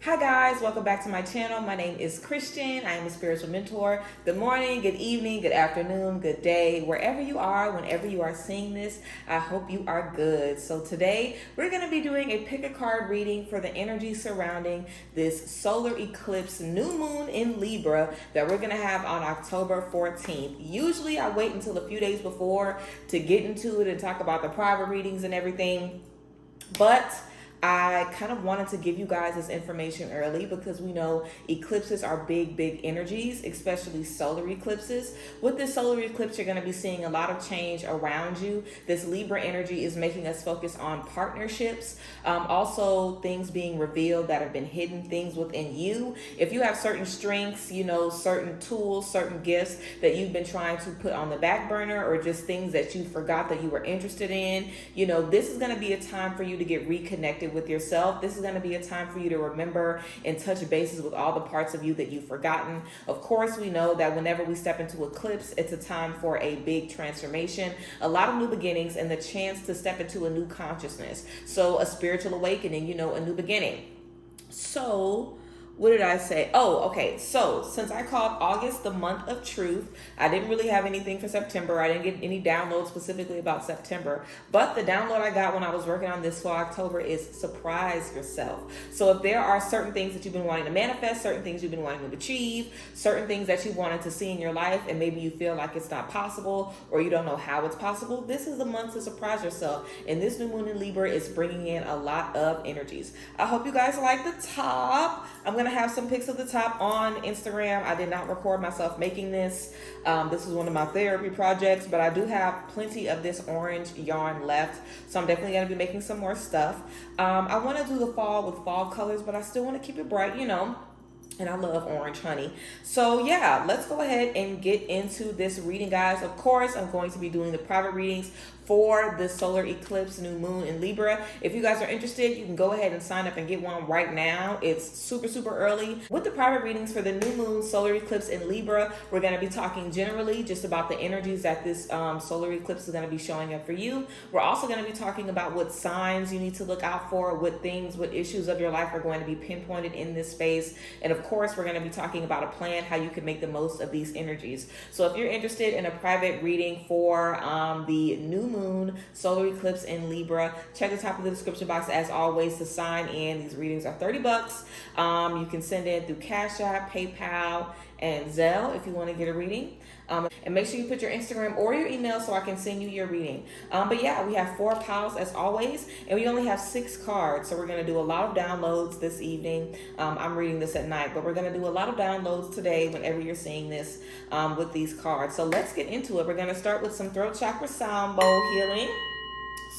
Hi guys, welcome back to my channel. My name is Christian. I am a spiritual mentor. Good morning, good evening, good afternoon, good day. Wherever you are, whenever you are seeing this, I hope you are good. So today we're going to be doing a pick a card reading for the energy surrounding this solar eclipse new moon in Libra that we're going to have on October 14th. Usually I wait until a few days before to get into it and talk about the private readings and everything. But I kind of wanted to give you guys this information early because we know eclipses are big energies, especially solar eclipses. With this solar eclipse, you're going to be seeing a lot of change around you. This Libra energy is making us focus on partnerships, also things being revealed that have been hidden, things within you. If you have certain strengths, certain tools, certain gifts that you've been trying to put on the back burner, or just things that you forgot that you were interested in, this is going to be a time for you to get reconnected with yourself. This is going to be a time for you to remember and touch bases with all the parts of you that you've forgotten. Of course, we know that whenever we step into eclipse, it's a time for a big transformation, a lot of new beginnings, and the chance to step into a new consciousness. So a spiritual awakening, a new beginning. So what did I say? Oh, okay. So since I called August the month of truth, I didn't really have anything for September. I didn't get any downloads specifically about September. But the download I got when I was working on this for October is surprise yourself. So if there are certain things that you've been wanting to manifest, certain things you've been wanting to achieve, certain things that you wanted to see in your life, and maybe you feel like it's not possible or you don't know how it's possible, this is the month to surprise yourself. And this new moon in Libra is bringing in a lot of energies. I hope you guys like the top. I'm going to have some pics of the top on Instagram. I did not record myself making this. This is one of my therapy projects, but I do have plenty of this orange yarn left, so I'm definitely going to be making some more stuff. I want to do the fall with fall colors, but I still want to keep it bright, and I love orange honey. So yeah, let's go ahead and get into this reading, guys. Of course, I'm going to be doing the private readings for the solar eclipse new moon in Libra. If you guys are interested, you can go ahead and sign up and get one right now. It's super early. With the private readings for the new moon solar eclipse in Libra, we're going to be talking generally just about the energies that this solar eclipse is going to be showing up for you. We're also going to be talking about what signs you need to look out for, what issues of your life are going to be pinpointed in this space. And of course, we're going to be talking about a plan, how you can make the most of these energies. So if you're interested in a private reading for the new moon solar eclipse in Libra, check the top of the description box as always to sign in. These readings are $30. You can send in through Cash App, PayPal, and Zelle if you want to get a reading. And make sure you put your Instagram or your email so I can send you your reading. But yeah, we have 4 piles as always, and we only have 6 cards. So we're going to do a lot of downloads this evening. I'm reading this at night, but we're going to do a lot of downloads today whenever you're seeing this with these cards. So let's get into it. We're going to start with some throat chakra sound bowl healing.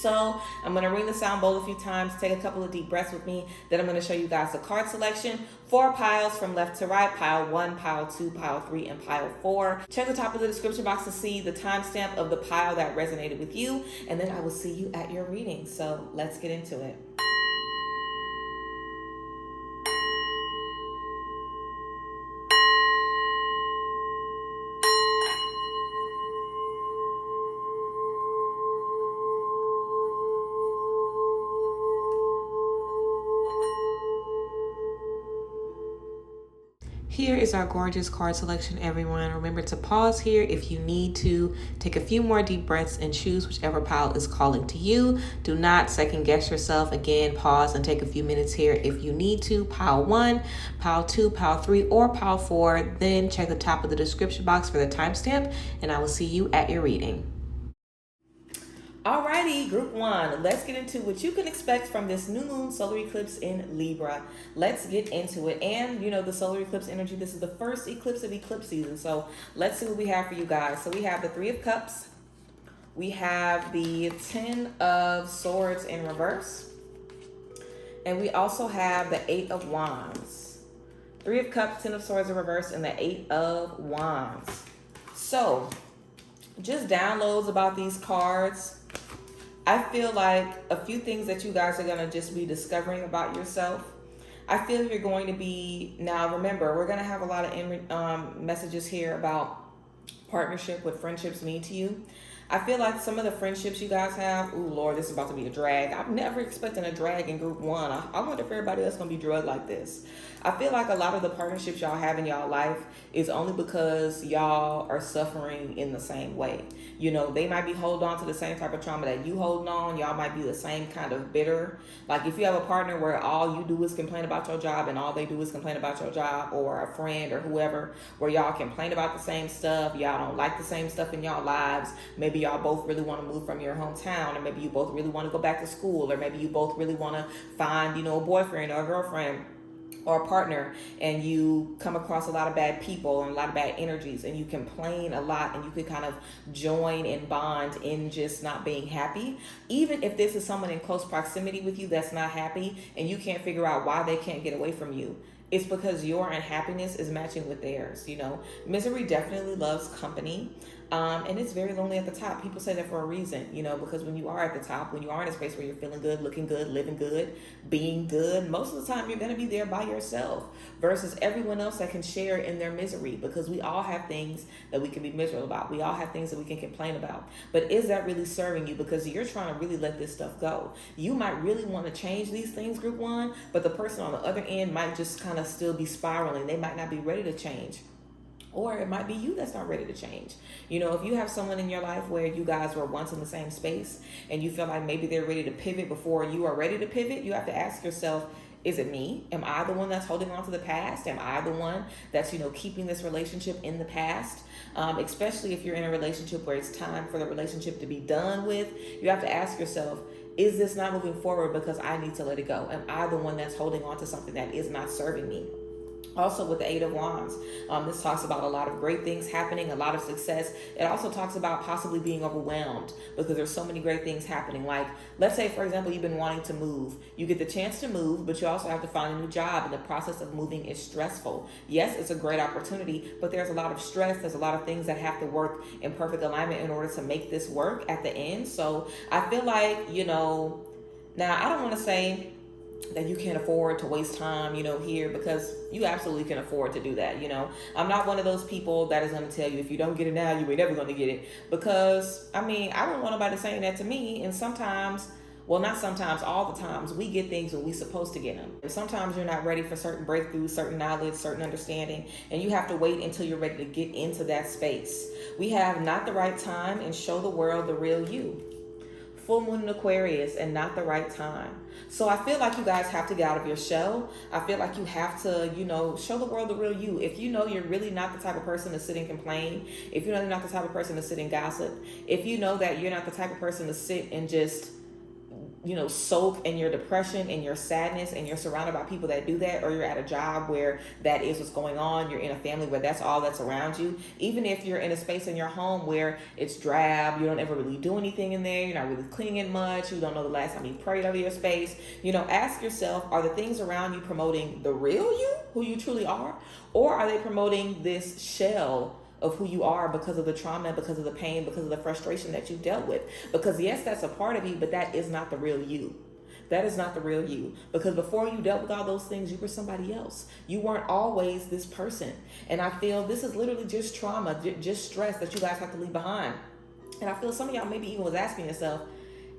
So I'm going to ring the sound bowl a few times, take a couple of deep breaths with me. Then I'm going to show you guys the card selection. 4 piles from left to right, pile 1, pile 2, pile 3, and pile 4. Check the top of the description box to see the timestamp of the pile that resonated with you. And then I will see you at your reading. So let's get into it. Here is our gorgeous card selection, everyone. Remember to pause here if you need to. Take a few more deep breaths and choose whichever pile is calling to you. Do not second guess yourself. Again, pause and take a few minutes here if you need to. Pile 1, pile 2, pile 3, or pile 4. Then check the top of the description box for the timestamp, and I will see you at your reading. Alrighty, group 1, let's get into what you can expect from this new moon solar eclipse in Libra. Let's get into it. And the solar eclipse energy, this is the first eclipse of eclipse season. So let's see what we have for you guys. So we have the 3 of Cups. We have the 10 of Swords in reverse. And we also have the 8 of Wands. 3 of Cups, 10 of Swords in reverse, and the 8 of Wands. So just downloads about these cards. I feel like a few things that you guys are going to just be discovering about yourself. I feel you're going to be, now remember, we're going to have a lot of messages here about partnership, what friendships mean to you. I feel like some of the friendships you guys have, ooh, Lord, this is about to be a drag. I'm never expecting a drag in group one. I wonder if everybody else going to be drugged like this. I feel like a lot of the partnerships y'all have in y'all life is only because y'all are suffering in the same way. You know, they might be holding on to the same type of trauma that you holding on. Y'all might be the same kind of bitter. Like if you have a partner where all you do is complain about your job and all they do is complain about your job, or a friend or whoever, where y'all complain about the same stuff, y'all don't like the same stuff in y'all lives. Maybe y'all both really want to move from your hometown, or maybe you both really want to go back to school, or maybe you both really want to find, you know, a boyfriend or a girlfriend or a partner, and you come across a lot of bad people and a lot of bad energies, and you complain a lot, and you could kind of join and bond in just not being happy. Even if this is someone in close proximity with you that's not happy, and you can't figure out why they can't get away from you, it's because your unhappiness is matching with theirs. You know, misery definitely loves company. And it's very lonely at the top. People say that for a reason, you know, because when you are at the top, when you are in a space where you're feeling good, looking good, living good, being good, most of the time you're going to be there by yourself versus everyone else that can share in their misery, because we all have things that we can be miserable about. We all have things that we can complain about. But is that really serving you? Because you're trying to really let this stuff go. You might really want to change these things, group one, but the person on the other end might just kind of still be spiraling. They might not be ready to change. Or it might be you that's not ready to change. You know, if you have someone in your life where you guys were once in the same space and you feel like maybe they're ready to pivot before you are ready to pivot, you have to ask yourself, is it me? Am I the one that's holding on to the past? Am I the one that's, you know, keeping this relationship in the past? Especially if you're in a relationship where it's time for the relationship to be done with, you have to ask yourself, is this not moving forward because I need to let it go? Am I the one that's holding on to something that is not serving me? Also with the Eight of Wands, this talks about a lot of great things happening, a lot of success. It also talks about possibly being overwhelmed because there's so many great things happening. Like, let's say, for example, you've been wanting to move. You get the chance to move, but you also have to find a new job, and the process of moving is stressful. Yes, it's a great opportunity, but there's a lot of stress. There's a lot of things that have to work in perfect alignment in order to make this work at the end. So I feel like, you know, now I don't want to say that you can't afford to waste time, you know, here, because you absolutely can afford to do that. You know, I'm not one of those people that is going to tell you if you don't get it now, you ain't never going to get it, because I mean, I don't want nobody saying that to me. And sometimes, well, not sometimes, all the times, we get things when we're supposed to get them. And sometimes you're not ready for certain breakthroughs, certain knowledge, certain understanding, and you have to wait until you're ready to get into that space. We have not the right time and show the world the real you. Full moon in Aquarius and not the right time. So I feel like you guys have to get out of your shell. I feel like you have to, you know, show the world the real you. If you know you're really not the type of person to sit and complain, if you know you're not the type of person to sit and gossip, if you know that you're not the type of person to sit and just, you know, soak in your depression and your sadness, and you're surrounded by people that do that, or you're at a job where that is what's going on, you're in a family where that's all that's around you, even if you're in a space in your home where it's drab, you don't ever really do anything in there, you're not really cleaning much, you don't know the last time you prayed over your space, you know, ask yourself, are the things around you promoting the real you, who you truly are, or are they promoting this shell of who you are because of the trauma, because of the pain, because of the frustration that you've dealt with? Because yes, that's a part of you, but that is not the real you. That is not the real you. Because before you dealt with all those things, you were somebody else. You weren't always this person. And I feel this is literally just trauma, just stress that you guys have to leave behind. And I feel some of y'all maybe even was asking yourself,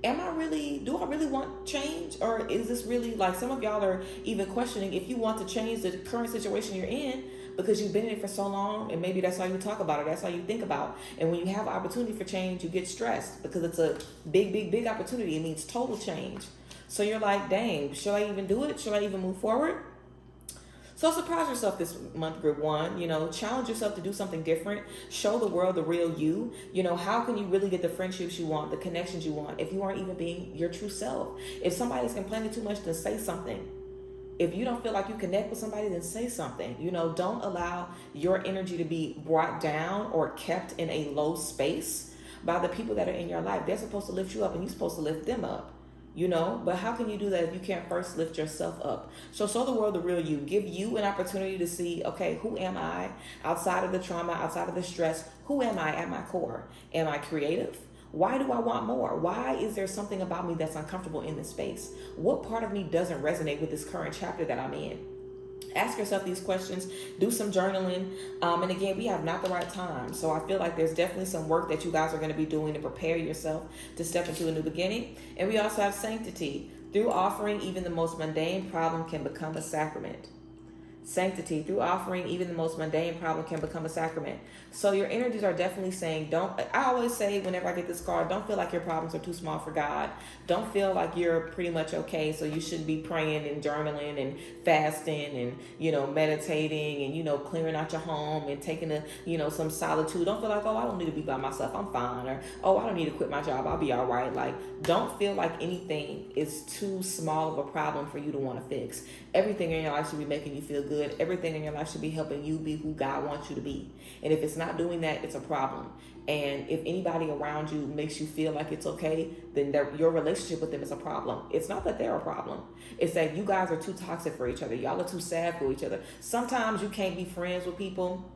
do I really want change? Or is this really, like, some of y'all are even questioning if you want to change the current situation you're in, because you've been in it for so long, and maybe that's all you talk about, or that's all you think about. And when you have opportunity for change, you get stressed because it's a big opportunity. It means total change. So you're like, dang, should I even do it? Should I even move forward? So surprise yourself this month, group one. You know, challenge yourself to do something different. Show the world the real you. You know, how can you really get the friendships you want, the connections you want, if you aren't even being your true self? If somebody's complaining too much, then say something. If you don't feel like you connect with somebody, then say something. You know, don't allow your energy to be brought down or kept in a low space by the people that are in your life. They're supposed to lift you up, and you're supposed to lift them up. You know, but how can you do that if you can't first lift yourself up? So show the world the real you. Give you an opportunity to see, okay, who am I outside of the trauma, outside of the stress? Who am I at my core? Am I creative? Why do I want more? Why is there something about me that's uncomfortable in this space? What part of me doesn't resonate with this current chapter that I'm in? Ask yourself these questions, do some journaling. And again, we have not the right time. So I feel like there's definitely some work that you guys are going to be doing to prepare yourself to step into a new beginning. And we also have sanctity. Through offering, even the most mundane problem can become a sacrament. Sanctity. Through offering, even the most mundane problem can become a sacrament. So your energies are definitely saying, I always say whenever I get this card, don't feel like your problems are too small for God. Don't feel like you're pretty much okay, so you shouldn't be praying and journaling and fasting and, meditating and, clearing out your home and taking some solitude. Don't feel like, oh, I don't need to be by myself, I'm fine. Or, oh, I don't need to quit my job, I'll be all right. Like, don't feel like anything is too small of a problem for you to want to fix. Everything in your life should be making you feel good. Everything in your life should be helping you be who God wants you to be. And if it's not doing that, it's a problem. And if anybody around you makes you feel like it's okay, then your relationship with them is a problem. It's not that they're a problem. It's that you guys are too toxic for each other. Y'all are too sad for each other. Sometimes you can't be friends with people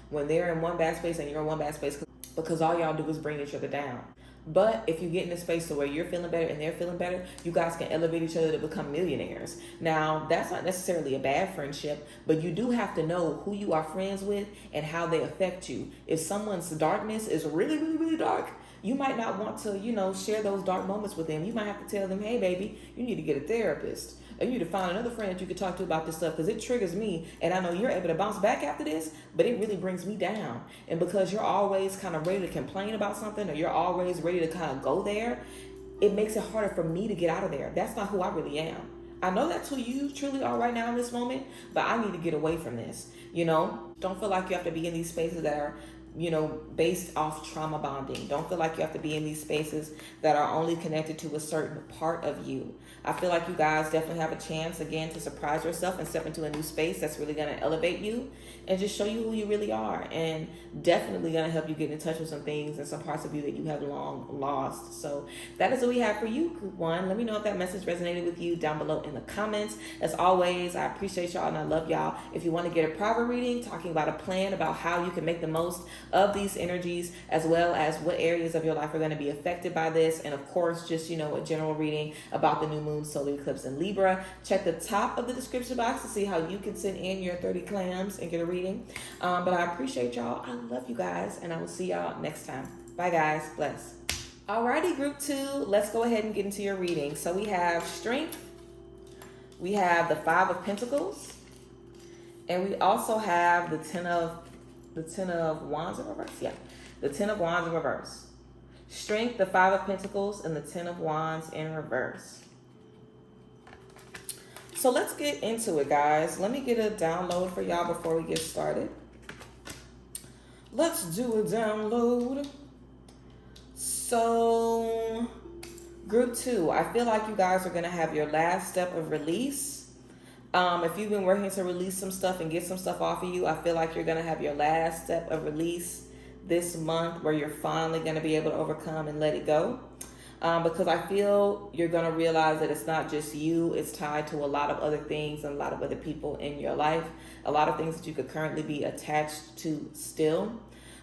when they're in one bad space and you're in one bad space because all y'all do is bring each other down. But if you get in a space to where you're feeling better and they're feeling better, you guys can elevate each other to become millionaires. Now, that's not necessarily a bad friendship, but you do have to know who you are friends with and how they affect you. If someone's darkness is really, really, really dark, you might not want to, share those dark moments with them. You might have to tell them, hey, baby, you need to get a therapist. Or you need to find another friend that you can talk to about this stuff because it triggers me. And I know you're able to bounce back after this, but it really brings me down. And because you're always kind of ready to complain about something or you're always ready to kind of go there, it makes it harder for me to get out of there. That's not who I really am. I know that's who you truly are right now in this moment, but I need to get away from this. Don't feel like you have to be in these spaces that are based off trauma bonding. Don't feel like you have to be in these spaces that are only connected to a certain part of you. I feel like you guys definitely have a chance, again, to surprise yourself and step into a new space that's really going to elevate you and just show you who you really are, and definitely going to help you get in touch with some things and some parts of you that you have long lost. So that is what we have for you, Group 1. Let me know if that message resonated with you down below in the comments. As always, I appreciate y'all and I love y'all. If you want to get a private reading, talking about a plan about how you can make the most of these energies, as well as what areas of your life are going to be affected by this, and of course just a general reading about the new moon solar eclipse in Libra, check the top of the description box to see how you can send in your 30 clams and get a reading. But I appreciate y'all. I love you guys, and I will see y'all next time. Bye guys. Bless. Alrighty, Group 2, let's go ahead and get into your reading. So we have Strength, we have the 5 of Pentacles, and we also have the 10 of Wands in reverse. Yeah, the 10 of Wands in reverse. Strength, the 5 of Pentacles, and the 10 of Wands in reverse. So let's get into it, guys. Let me get a download for y'all before we get started. Let's do a download. So, Group 2, I feel like you guys are going to have your last step of release. If you've been working to release some stuff and get some stuff off of you, I feel like you're going to have your last step of release this month where you're finally going to be able to overcome and let it go. Because I feel you're going to realize that it's not just you. It's tied to a lot of other things and a lot of other people in your life. A lot of things that you could currently be attached to still.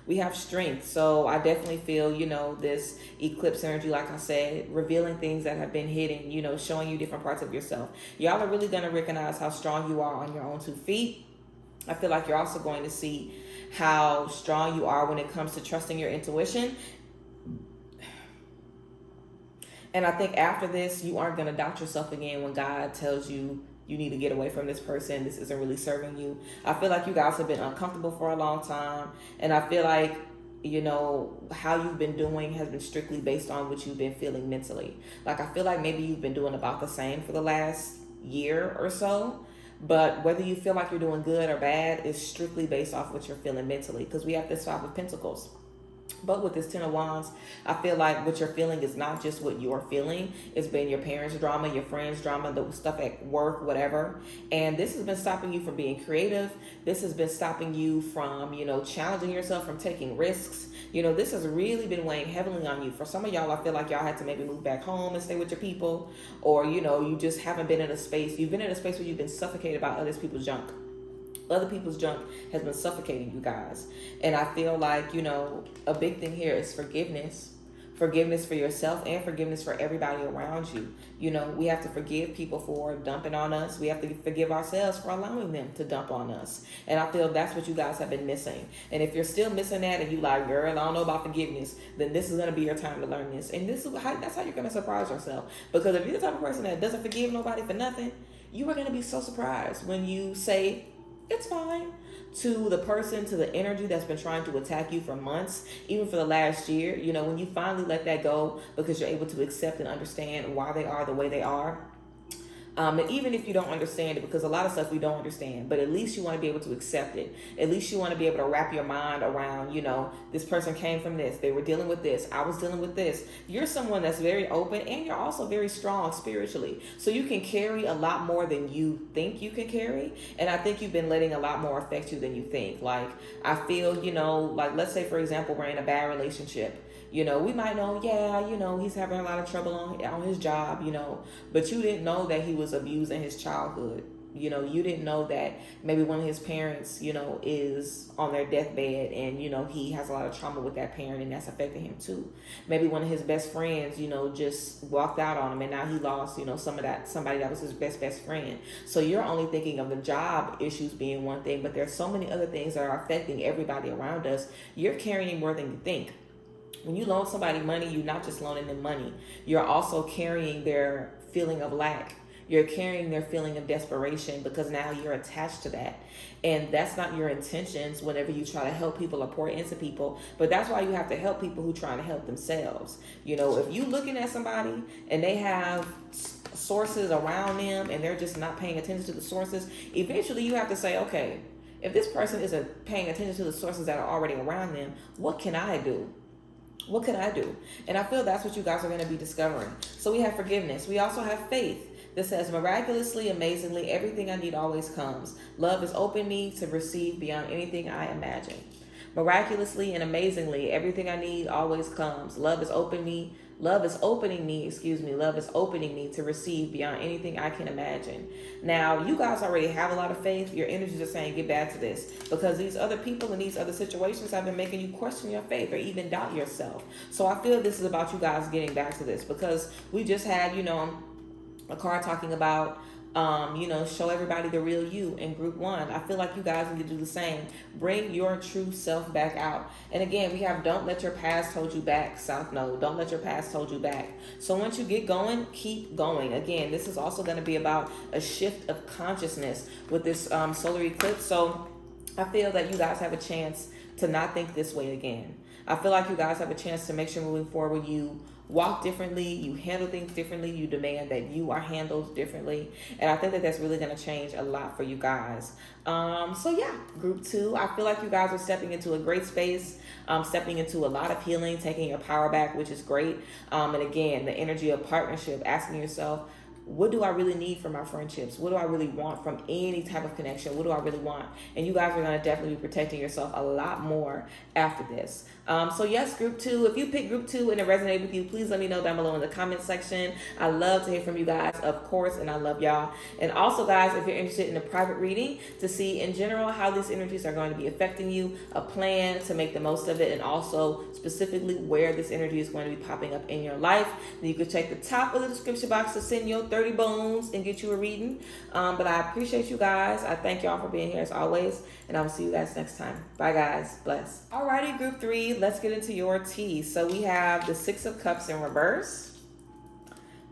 We have Strength. So I definitely feel, this eclipse energy, like I said, revealing things that have been hidden, showing you different parts of yourself. Y'all are really going to recognize how strong you are on your own 2 feet. I feel like you're also going to see how strong you are when it comes to trusting your intuition. And I think after this, you aren't going to doubt yourself again when God tells you you need to get away from this person. This isn't really serving you. I feel like you guys have been uncomfortable for a long time. And I feel like, how you've been doing has been strictly based on what you've been feeling mentally. Like, I feel like maybe you've been doing about the same for the last year or so. But whether you feel like you're doing good or bad is strictly based off what you're feeling mentally. Because we have this 5 of Pentacles. But with this 10 of Wands, I feel like what you're feeling is not just what you're feeling. It's been your parents' drama, your friends' drama, the stuff at work, whatever. And this has been stopping you from being creative. This has been stopping you from, challenging yourself, from taking risks. This has really been weighing heavily on you. For some of y'all, I feel like y'all had to maybe move back home and stay with your people. Or, you just haven't been in a space. You've been in a space where you've been suffocated by other people's junk. Other people's junk has been suffocating you guys. And I feel like, a big thing here is forgiveness. Forgiveness for yourself and forgiveness for everybody around you. You know, we have to forgive people for dumping on us. We have to forgive ourselves for allowing them to dump on us. And I feel that's what you guys have been missing. And if you're still missing that and you like, girl, I don't know about forgiveness, then this is going to be your time to learn this. And that's how you're going to surprise yourself. Because if you're the type of person that doesn't forgive nobody for nothing, you are going to be so surprised when you say, it's fine, to the person, to the energy that's been trying to attack you for months, even for the last year. You know, when you finally let that go because you're able to accept and understand why they are the way they are. And even if you don't understand it, because a lot of stuff we don't understand, but at least you want to be able to accept it. At least you want to be able to wrap your mind around, you know, this person came from this. They were dealing with this. I was dealing with this. You're someone that's very open, and you're also very strong spiritually. So you can carry a lot more than you think you can carry. And I think you've been letting a lot more affect you than you think. Like, I feel, you know, like, let's say, for example, we're in a bad relationship. You know, we might know, yeah, you know, he's having a lot of trouble on his job, you know, but you didn't know that he was abused in his childhood. You know, you didn't know that maybe one of his parents, you know, is on their deathbed and, you know, he has a lot of trauma with that parent and that's affecting him too. Maybe one of his best friends, you know, just walked out on him and now he lost, you know, somebody that was his best friend. So you're only thinking of the job issues being one thing, but there's so many other things that are affecting everybody around us. You're carrying more than you think. When you loan somebody money, you're not just loaning them money. You're also carrying their feeling of lack. You're carrying their feeling of desperation because now you're attached to that. And that's not your intentions whenever you try to help people or pour into people. But that's why you have to help people who are trying to help themselves. You know, if you looking at somebody and they have sources around them and they're just not paying attention to the sources, eventually you have to say, okay, if this person isn't paying attention to the sources that are already around them, what can I do? What can I do? And I feel that's what you guys are going to be discovering. So we have forgiveness. We also have faith. This says, miraculously, amazingly, everything I need always comes. Love has opened me to receive beyond anything I imagine. Miraculously and amazingly, everything I need always comes. Love is opening me to receive beyond anything I can imagine. Now, you guys already have a lot of faith. Your energies are saying, get back to this. Because these other people and these other situations have been making you question your faith or even doubt yourself. So I feel this is about you guys getting back to this. Because we just had, you know, a card talking about, you know, show everybody the real you in group 1. I feel like you guys need to do the same. Bring your true self back out. And again, we have don't let your past hold you back. South Node, don't let your past hold you back. So once you get going, keep going. Again, this is also going to be about a shift of consciousness with this solar eclipse. So I feel that you guys have a chance to not think this way again. I feel like you guys have a chance to make sure moving forward you walk differently, you handle things differently, you demand that you are handled differently. And I think that that's really going to change a lot for you guys. So yeah, group 2, I feel like you guys are stepping into a great space, stepping into a lot of healing, taking your power back, which is great. And again, the energy of partnership, asking yourself, what do I really need from my friendships? What do I really want from any type of connection? What do I really want? And you guys are going to definitely be protecting yourself a lot more after this. So yes, group 2, if you pick group 2 and it resonated with you, please let me know down below in the comment section. I love to hear from you guys, of course, and I love y'all. And also, guys, if you're interested in a private reading to see in general how these energies are going to be affecting you, a plan to make the most of it, and also specifically where this energy is going to be popping up in your life, then you can check the top of the description box to send your 30 bones and get you a reading. But I appreciate you guys. I thank y'all for being here as always, and I will see you guys next time. Bye, guys. Bless. Alrighty, group 3, let's get into your tea. So we have the 6 of Cups in reverse.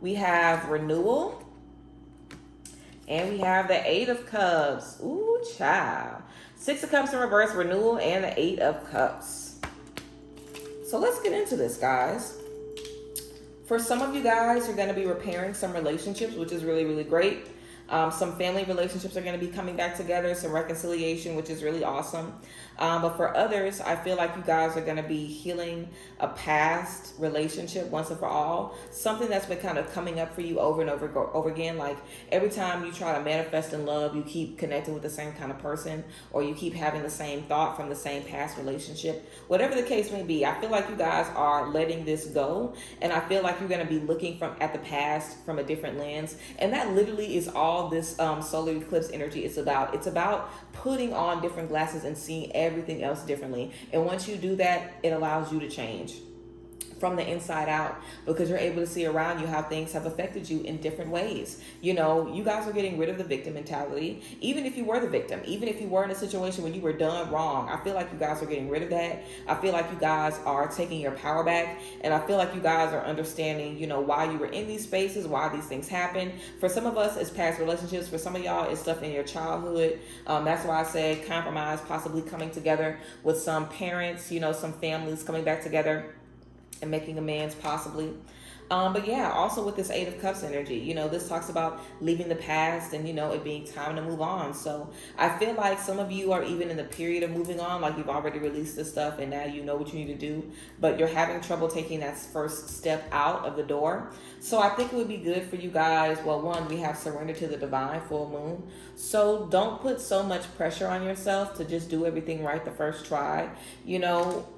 We have renewal. And we have the 8 of Cups. Ooh, child. 6 of Cups in reverse, renewal, and the 8 of Cups. So let's get into this, guys. For some of you guys, you're going to be repairing some relationships, which is really, really great. Some family relationships are going to be coming back together, some reconciliation, which is really awesome. But for others, I feel like you guys are going to be healing a past relationship once and for all. Something that's been kind of coming up for you over and over again. Like every time you try to manifest in love, you keep connecting with the same kind of person, or you keep having the same thought from the same past relationship. Whatever the case may be, I feel like you guys are letting this go. And I feel like you're going to be looking at the past from a different lens. And that literally is all this solar eclipse energy is about. It's about putting on different glasses and seeing everything else differently. And once you do that, it allows you to change. from the inside out, because you're able to see around you how things have affected you in different ways. You know, you guys are getting rid of the victim mentality. Even if you were the victim, even if you were in a situation when you were done wrong, I feel like you guys are getting rid of that. I feel like you guys are taking your power back, and I feel like you guys are understanding, you know, why you were in these spaces, why these things happen. For some of us, it's past relationships. For some of y'all, it's stuff in your childhood. That's why I say compromise, possibly coming together with some parents, you know, some families coming back together and making amends, possibly. But yeah, also with this Eight of Cups energy, you know, this talks about leaving the past and, you know, it being time to move on. So I feel like some of you are even in the period of moving on, like you've already released this stuff and now you know what you need to do, but you're having trouble taking that first step out of the door. So I think it would be good for you guys. Well, one, we have surrender to the divine, full moon. So don't put so much pressure on yourself to just do everything right the first try. You know,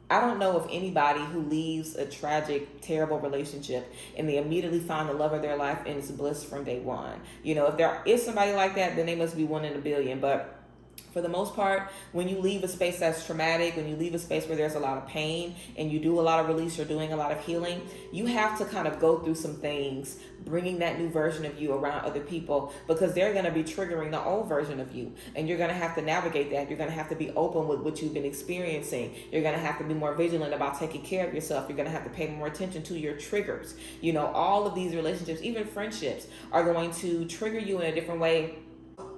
I don't know of anybody who leaves a tragic, terrible relationship and they immediately find the love of their life and it's bliss from day one. You know, if there is somebody like that, then they must be one in a billion. But for the most part, when you leave a space that's traumatic, when you leave a space where there's a lot of pain and you do a lot of release, you're doing a lot of healing, you have to kind of go through some things, bringing that new version of you around other people, because they're going to be triggering the old version of you. And you're going to have to navigate that. You're going to have to be open with what you've been experiencing. You're going to have to be more vigilant about taking care of yourself. You're going to have to pay more attention to your triggers. You know, all of these relationships, even friendships, are going to trigger you in a different way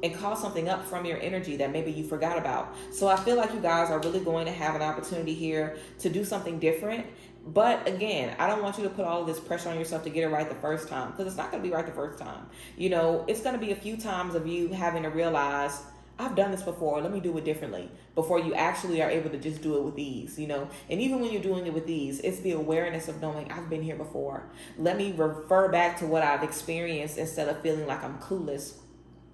and call something up from your energy that maybe you forgot about. So I feel like you guys are really going to have an opportunity here to do something different. But again, I don't want you to put all of this pressure on yourself to get it right the first time, because it's not going to be right the first time. You know, it's going to be a few times of you having to realize, I've done this before, let me do it differently, before you actually are able to just do it with ease, you know. And even when you're doing it with ease, it's the awareness of knowing, I've been here before. Let me refer back to what I've experienced instead of feeling like I'm clueless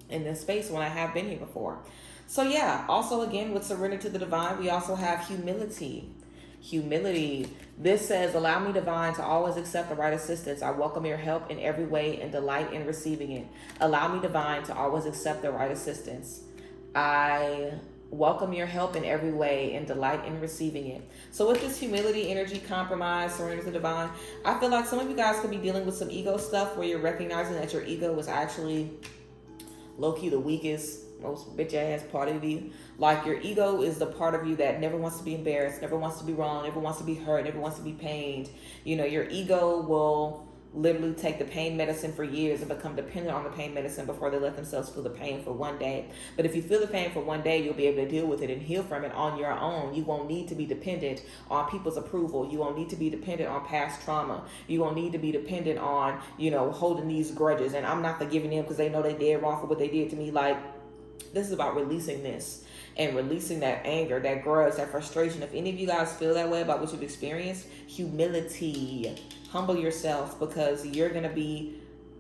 in this space when I have been here before. So yeah, also again, with surrender to the divine, we also have humility. Humility. This says, allow me, divine, to always accept the right assistance. I welcome your help in every way and delight in receiving it. Allow me, divine, to always accept the right assistance. I welcome your help in every way and delight in receiving it. So with this humility, energy, compromise, surrender to the divine, I feel like some of you guys could be dealing with some ego stuff where you're recognizing that your ego was actually low-key the weakest, most bitch-ass part of you. Like, your ego is the part of you that never wants to be embarrassed, never wants to be wrong, never wants to be hurt, never wants to be pained. You know, your ego will literally take the pain medicine for years and become dependent on the pain medicine before they let themselves feel the pain for one day. But if you feel the pain for one day, you'll be able to deal with it and heal from it on your own. You won't need to be dependent on people's approval. You won't need to be dependent on past trauma. You won't need to be dependent on, you know, holding these grudges. And I'm not forgiving them because they know they did wrong for what they did to me. Like, this is about releasing this and releasing that anger, that grudge, that frustration. If any of you guys feel that way about what you've experienced, humility. Humble yourself, because you're going to be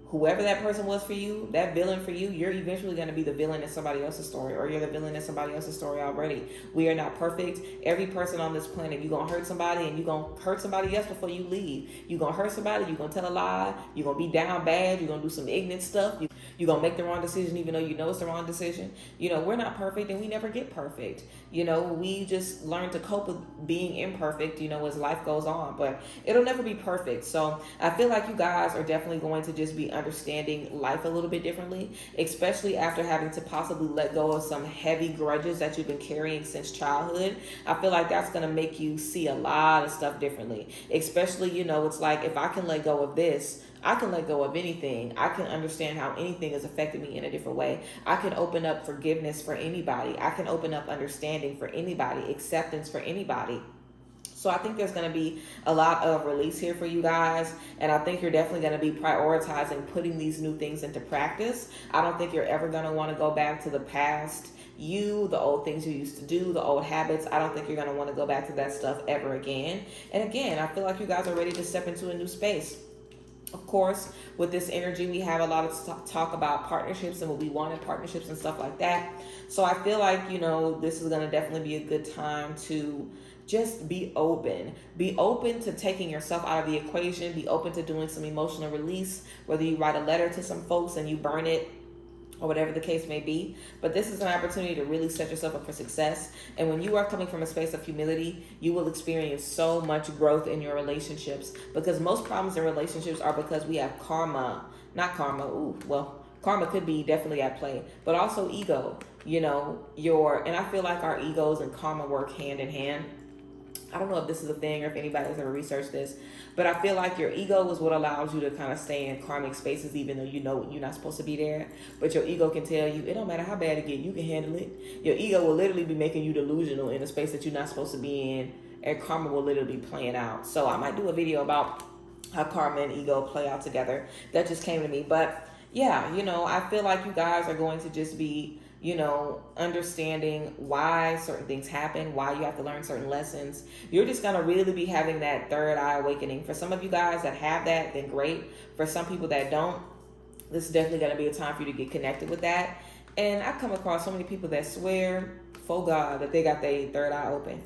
whoever that person was for you, that villain for you. You're eventually going to be the villain in somebody else's story, or you're the villain in somebody else's story already. We are not perfect. Every person on this planet, you're going to hurt somebody, and you're going to hurt somebody else before you leave. You're going to hurt somebody, you're going to tell a lie, you're going to be down bad, you're going to do some ignorant stuff, you're going to make the wrong decision even though you know it's the wrong decision. You know, we're not perfect, and we never get perfect. You know, we just learn to cope with being imperfect, you know, as life goes on, but it'll never be perfect. So I feel like you guys are definitely going to just be understanding life a little bit differently, especially after having to possibly let go of some heavy grudges that you've been carrying since childhood. I feel like that's going to make you see a lot of stuff differently, especially, you know, it's like, if I can let go of this, I can let go of anything. I can understand how anything has affected me in a different way. I can open up forgiveness for anybody. I can open up understanding for anybody, acceptance for anybody. So I think there's going to be a lot of release here for you guys. And I think you're definitely going to be prioritizing putting these new things into practice. I don't think you're ever going to want to go back to the past you, the old things you used to do, the old habits. I don't think you're going to want to go back to that stuff ever again. And again, I feel like you guys are ready to step into a new space. Of course, with this energy, we have a lot of talk about partnerships and what we want in partnerships and stuff like that. So I feel like, you know, this is going to definitely be a good time to just be open. Be open to taking yourself out of the equation. Be open to doing some emotional release, whether you write a letter to some folks and you burn it, or whatever the case may be. But this is an opportunity to really set yourself up for success. And when you are coming from a space of humility, you will experience so much growth in your relationships, because most problems in relationships are because we have karma. Not karma, karma could be definitely at play, but also ego. And I feel like our egos and karma work hand in hand. I don't know if this is a thing or if anybody has ever researched this, but I feel like your ego is what allows you to kind of stay in karmic spaces, even though you're not supposed to be there. But your ego can tell you, it don't matter how bad it gets, you can handle it. Your ego will literally be making you delusional in a space that you're not supposed to be in, and karma will literally be playing out. So I might do a video about how karma and ego play out together. That just came to me. But yeah, I feel like you guys are going to just be understanding why certain things happen, why you have to learn certain lessons. You're just going to really be having that third eye awakening. For some of you guys that have that, then great. For some people that don't, this is definitely going to be a time for you to get connected with that. And I've come across so many people that swear, for God, that they got their third eye open.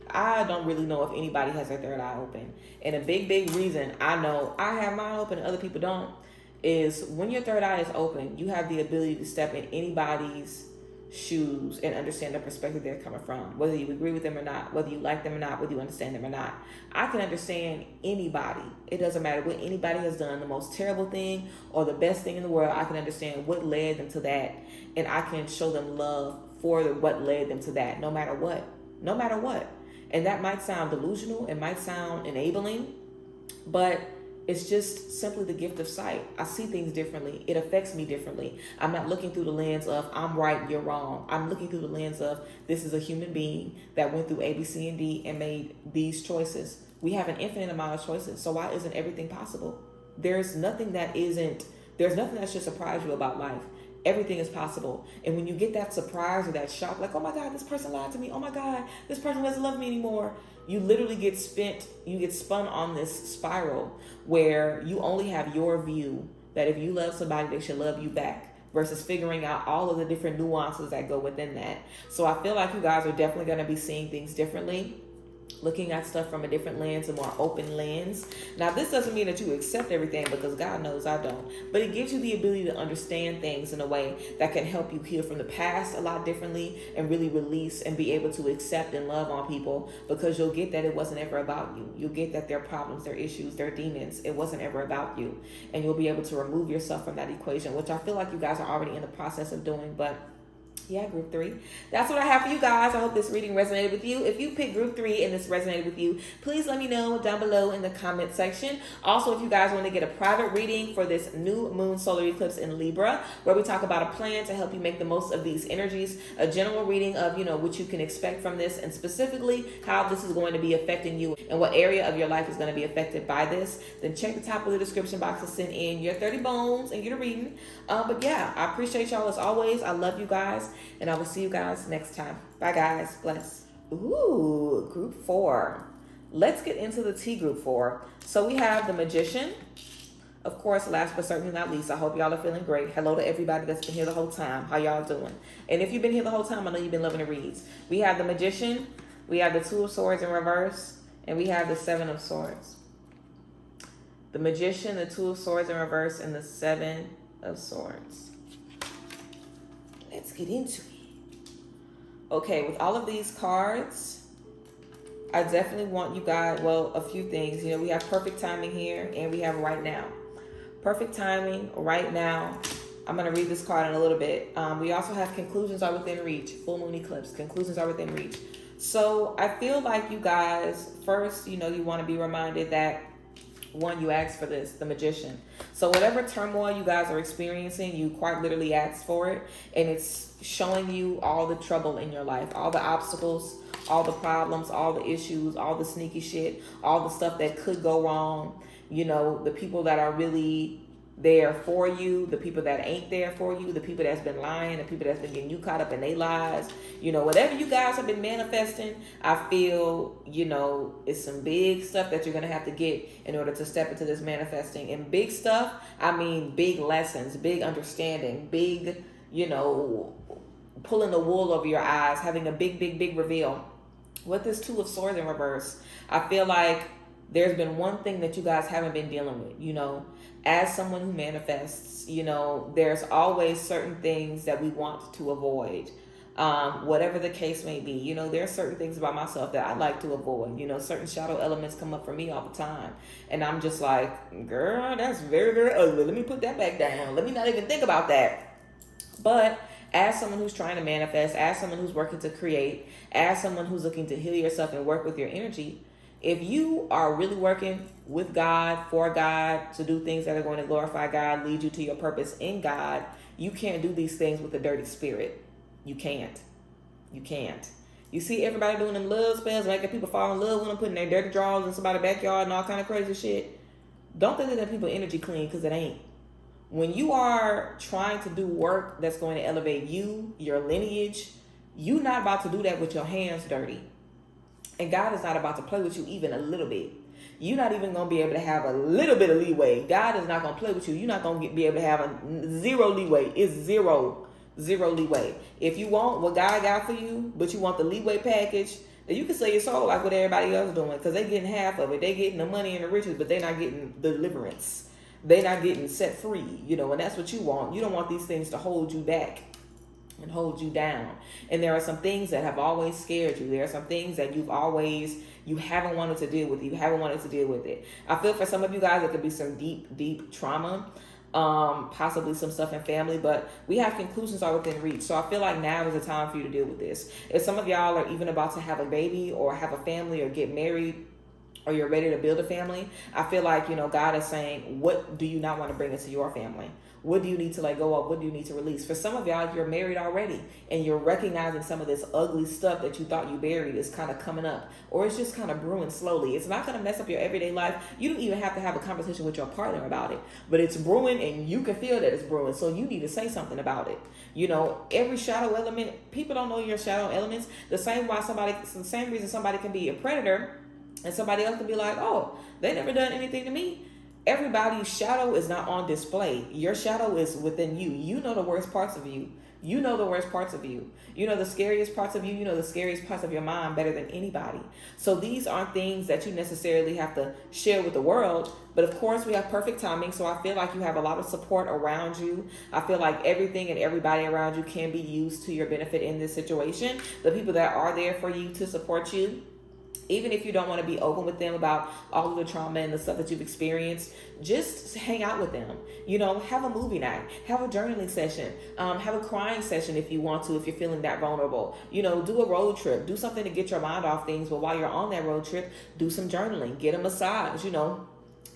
I don't really know if anybody has their third eye open. And a big reason I know I have mine open and other people don't is when your third eye is open, you have the ability to step in anybody's shoes and understand the perspective they're coming from, whether you agree with them or not, whether you like them or not, whether you understand them or not. I can understand anybody. It doesn't matter what anybody has done, the most terrible thing or the best thing in the world. I can understand what led them to that, and I can show them love for what led them to that, no matter what. And that might sound delusional, it might sound enabling, but it's just simply the gift of sight. I see things differently. It affects me differently. I'm not looking through the lens of I'm right, you're wrong. I'm looking through the lens of this is a human being that went through A, B, C, and D and made these choices. We have an infinite amount of choices. So why isn't everything possible? There's nothing that should surprise you about life. Everything is possible. And when you get that surprise or that shock, like, oh my God, this person lied to me. Oh my God, this person doesn't love me anymore. You literally get spun on this spiral where you only have your view that if you love somebody, they should love you back, versus figuring out all of the different nuances that go within that. So I feel like you guys are definitely going to be seeing things differently, looking at stuff from a different lens, a more open lens. Now, this doesn't mean that you accept everything, because God knows I don't. But it gives you the ability to understand things in a way that can help you heal from the past a lot differently and really release and be able to accept and love on people, because you'll get that it wasn't ever about you. You'll get that their problems, their issues, their demons, it wasn't ever about you. And you'll be able to remove yourself from that equation, which I feel like you guys are already in the process of doing. But yeah, group 3. That's what I have for you guys. I hope this reading resonated with you. If you picked group 3 and this resonated with you, please let me know down below in the comment section. Also, if you guys want to get a private reading for this new moon solar eclipse in Libra, where we talk about a plan to help you make the most of these energies, a general reading of, what you can expect from this, and specifically how this is going to be affecting you and what area of your life is going to be affected by this, then check the top of the description box to send in your 30 bones and get a reading. But yeah, I appreciate y'all as always. I love you guys. And I will see you guys next time. Bye, guys. Bless. Ooh, group 4. Let's get into the T group 4. So we have the Magician. Of course, last but certainly not least, I hope y'all are feeling great. Hello to everybody that's been here the whole time. How y'all doing? And if you've been here the whole time, I know you've been loving the reads. We have the Magician. We have the 2 of Swords in reverse. And we have the 7 of Swords. The Magician, the 2 of Swords in reverse, and the 7 of Swords. Let's get into it. Okay, with all of these cards, I definitely want you guys, a few things. We have perfect timing here, and we have right now. Perfect timing, right now. I'm going to read this card in a little bit. We also have conclusions are within reach. Full moon eclipse. Conclusions are within reach. So I feel like you guys, first, you want to be reminded that, one, you asked for this, the Magician. So whatever turmoil you guys are experiencing, you quite literally asked for it. And it's showing you all the trouble in your life, all the obstacles, all the problems, all the issues, all the sneaky shit, all the stuff that could go wrong. The people that are really there for you, the people that ain't there for you, the people that's been lying, the people that's been getting you caught up in their lies, whatever you guys have been manifesting, I feel, it's some big stuff that you're going to have to get in order to step into this manifesting. And big stuff, I mean big lessons, big understanding, big, pulling the wool over your eyes, having a big reveal. With this 2 of Swords in reverse, I feel like there's been one thing that you guys haven't been dealing with. As someone who manifests, there's always certain things that we want to avoid. Whatever the case may be, there are certain things about myself that I like to avoid. Certain shadow elements come up for me all the time. And I'm just like, girl, that's very, very ugly. Let me put that back down. Let me not even think about that. But as someone who's trying to manifest, as someone who's working to create, as someone who's looking to heal yourself and work with your energy, if you are really working with God, for God, to do things that are going to glorify God, lead you to your purpose in God, you can't do these things with a dirty spirit. You can't. You see everybody doing them love spells, making people fall in love with them, putting their dirty drawers in somebody's backyard and all kind of crazy shit. Don't think that people energy clean, because it ain't. When you are trying to do work that's going to elevate you, your lineage, you're not about to do that with your hands dirty. And God is not about to play with you even a little bit. You're not even going to be able to have a little bit of leeway. God is not going to play with you. You're not going to be able to have a zero leeway. It's zero leeway. If you want what God got for you, but you want the leeway package, then you can sell your soul like what everybody else is doing, because they're getting half of it. They're getting the money and the riches, but they're not getting deliverance. They're not getting set free, and that's what you want. You don't want these things to hold you back and hold you down. And there are some things that have always scared you. There are some things that you haven't wanted to deal with. You haven't wanted to deal with it. I feel for some of you guys, it could be some deep trauma, possibly some stuff in family, but we have conclusions are within reach. So I feel like now is the time for you to deal with this. If some of y'all are even about to have a baby or have a family or get married, or you're ready to build a family, I feel like, God is saying, what do you not want to bring into your family? What do you need to let go of? What do you need to release? For some of y'all, you're married already and you're recognizing some of this ugly stuff that you thought you buried is kind of coming up, or it's just kind of brewing slowly. It's not going to mess up your everyday life. You don't even have to have a conversation with your partner about it, but it's brewing and you can feel that it's brewing. So you need to say something about it. Every shadow element, people don't know your shadow elements. The same reason somebody can be a predator and somebody else can be like, oh, they never done anything to me. Everybody's shadow is not on display. Your shadow is within you. You know the worst parts of you. You know the worst parts of you. You know the scariest parts of you. You know the scariest parts of your mind better than anybody. So these aren't things that you necessarily have to share with the world. But of course, we have perfect timing. So I feel like you have a lot of support around you. I feel like everything and everybody around you can be used to your benefit in this situation. The people that are there for you to support you, even if you don't want to be open with them about all of the trauma and the stuff that you've experienced, just hang out with them. Have a movie night, have a journaling session, have a crying session if you want to, if you're feeling that vulnerable. Do a road trip, do something to get your mind off things. But while you're on that road trip, do some journaling, get a massage,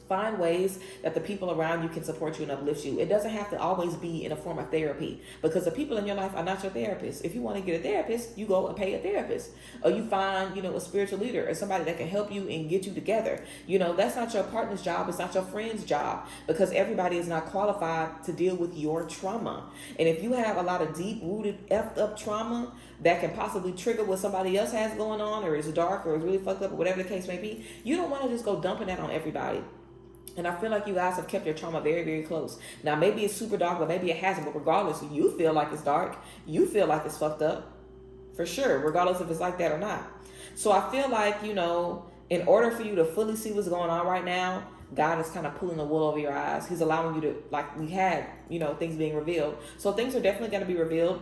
Find ways that the people around you can support you and uplift you. It doesn't have to always be in a form of therapy, because the people in your life are not your therapist. If you want to get a therapist, you go and pay a therapist, or you find, a spiritual leader or somebody that can help you and get you together. That's not your partner's job. It's not your friend's job, because everybody is not qualified to deal with your trauma. And if you have a lot of deep-rooted, effed up trauma that can possibly trigger what somebody else has going on, or is dark, or is really fucked up, or whatever the case may be, you don't want to just go dumping that on everybody. And I feel like you guys have kept your trauma very, very close. Now, maybe it's super dark, but maybe it hasn't. But regardless, you feel like it's dark. You feel like it's fucked up. For sure, regardless if it's like that or not. So I feel like, in order for you to fully see what's going on right now, God is kind of pulling the wool over your eyes. He's allowing you to, like we had, things being revealed. So things are definitely going to be revealed.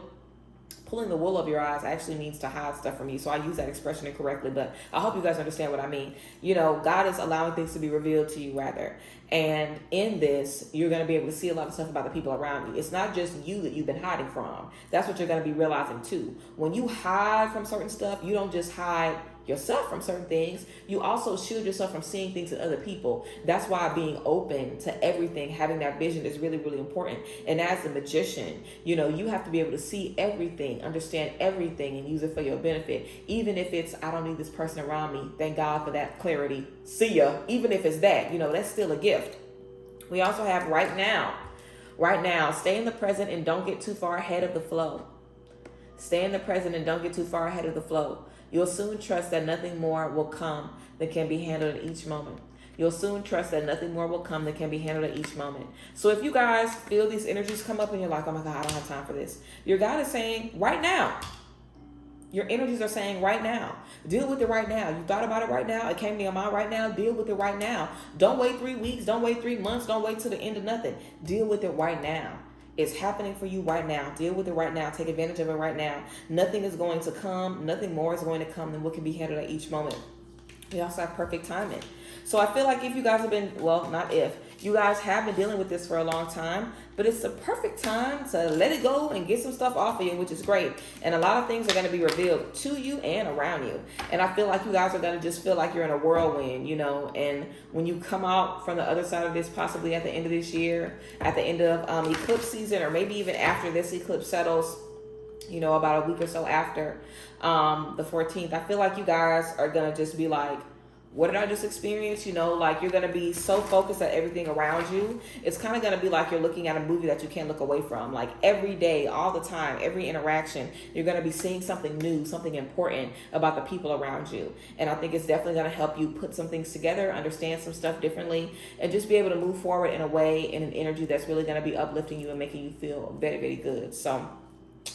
Pulling the wool over your eyes actually means to hide stuff from you. So I use that expression incorrectly, but I hope you guys understand what I mean. God is allowing things to be revealed to you, rather. And in this, you're going to be able to see a lot of stuff about the people around you. It's not just you that you've been hiding from. That's what you're going to be realizing too. When you hide from certain stuff, you don't just hide yourself from certain things, you also shield yourself from seeing things in other people. That's why being open to everything, having that vision is really, really important. And as a magician, you have to be able to see everything, understand everything, and use it for your benefit. Even if it's, I don't need this person around me. Thank God for that clarity. See ya. Even if it's that, that's still a gift. We also have right now. Right now, stay in the present and don't get too far ahead of the flow. Stay in the present and don't get too far ahead of the flow. You'll soon trust that nothing more will come that can be handled at each moment. You'll soon trust that nothing more will come that can be handled at each moment. So if you guys feel these energies come up and you're like, oh my God, I don't have time for this. Your God is saying right now, Your energies are saying right now. Deal with it right now. You thought about it right now. It came to your mind right now. Deal with it right now. Don't wait 3 weeks. Don't wait 3 months. Don't wait till the end of nothing. Deal with it right now. It's happening for you right now. Deal with it right now. Take advantage of it right now. Nothing is going to come. Nothing more is going to come than what can be handled at each moment. We also have perfect timing. So I feel like if you guys have been, well, not if, you guys have been dealing with this for a long time, but it's the perfect time to let it go and get some stuff off of you, which is great. And a lot of things are going to be revealed to you and around you. And I feel like you guys are going to just feel like you're in a whirlwind, you know, and when you come out from the other side of this, possibly at the end of this year, at the end of eclipse season, or maybe even after this eclipse settles, you know, about a week or so after the 14th, I feel like you guys are going to just be like, what did I just experience? You know, like you're going to be so focused at everything around you. It's kind of going to be like you're looking at a movie that you can't look away from. Like every day, all the time, every interaction, you're going to be seeing something new, something important about the people around you. And I think it's definitely going to help you put some things together, understand some stuff differently, and just be able to move forward in a way, in an energy that's really going to be uplifting you and making you feel very, very good. So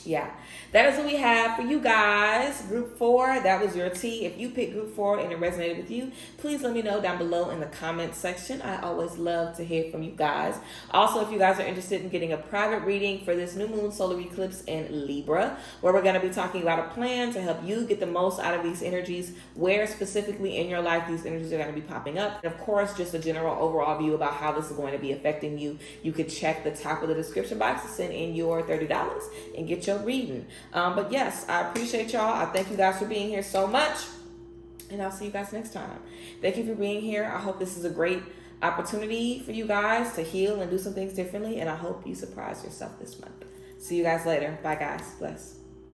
yeah, that is what we have for you guys. Group 4, that was your tea. If you picked group 4 and it resonated with you, please let me know down below in the comment section. I always love to hear from you guys. Also, if you guys are interested in getting a private reading for this new moon solar eclipse in Libra, where we're going to be talking about a plan to help you get the most out of these energies, where specifically in your life these energies are going to be popping up, and of course, just a general overall view about how this is going to be affecting you, you could check the top of the description box to send in your $30 and get your reading. But yes, I appreciate y'all. I thank you guys for being here so much, and I'll see you guys next time. Thank you for being here. I hope this is a great opportunity for you guys to heal and do some things differently, and I hope you surprise yourself this month. See you guys later. Bye guys. Bless.